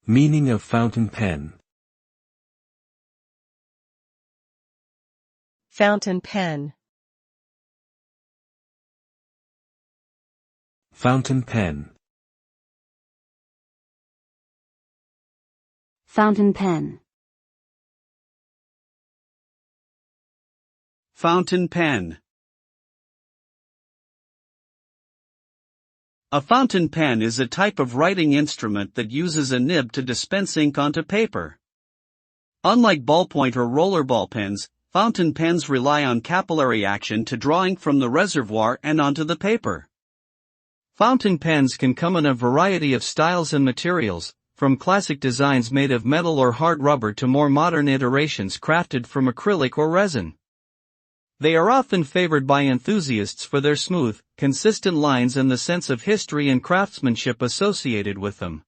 Meaning of fountain pen. Fountain pen. Fountain pen. Fountain pen. Fountain pen. A fountain pen is a type of writing instrument that uses a nib to dispense ink onto paper. Unlike ballpoint or rollerball pens, fountain pens rely on capillary action to draw ink from the reservoir and onto the paper. Fountain pens can come in a variety of styles and materials, from classic designs made of metal or hard rubber to more modern iterations crafted from acrylic or resin. They are often favored by enthusiasts for their smooth, consistent lines and the sense of history and craftsmanship associated with them.